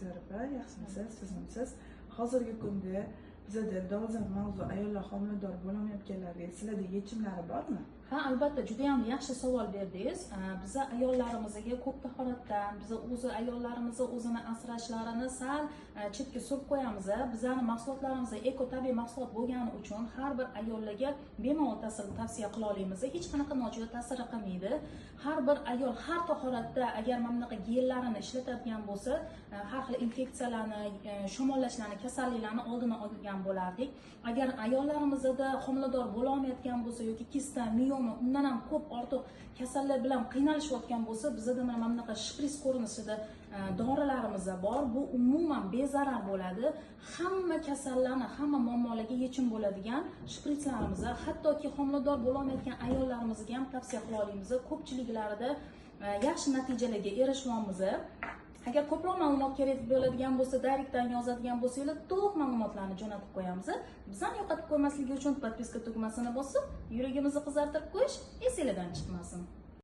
Sevara opa, yaxshimisiz, sizmisiz? Hozirgi kunda bizada dolzarb mavzu ayollar homilador bo'lmayotganlarga sizlarda yechimlari bormi? Ha, albatta, juda ham yaxshi savol berdingiz. Biza ayollarimizga ko'p holatdan biza o'zi ayollarimizni o'zini asrashlarini sal chetga surib qo'yamiz. Bizning mahsulotlarimiz eko tabiiy mahsulot bo'lgani uchun har bir ayollarga bemalol tavsiya qila olamiz. Hech qanaqa nojo'ya ta'sir qilmaydi. Har bir ayol har holatda agar mana bunaqa gellarini ishlatadigan bo'lsa, har xil infeksiyalarni, shamollashlarni, kasalliklarni oldini olgan bo'lardik. Agar ayollarimizda homilador bo'la olmayotgan bo'lsa yoki kista, miyoma undan ham ko'p ortiq kasallar bilan qiynalishayotgan bo'lsa, bizda mana bunaqa shpris ko'rinishida dorilarimiz bor. Bu umuman bezarar bo'ladi. Hamma kasallarni, hamma muammolarga yechim bo'ladigan shprislarimiz, hattoki homilador bo'la olmayotgan ayollarimizga ham tavsiya qila olamiz. Ko'pchiliklarida yaxshi natijalarga erishyapmiz. Agar ko'proq ma'lumot kerak bo'ladigan bo'lsa, direktdan yozadigan bo'lsangiz, to'liq ma'lumotlarni jo'natib qo'yamiz. Bizani yo'qotib qo'ymasligi uchun podpiska tugmasini bosib, yuragimizni qizartirib qo'yish esingizdan chiqmasin.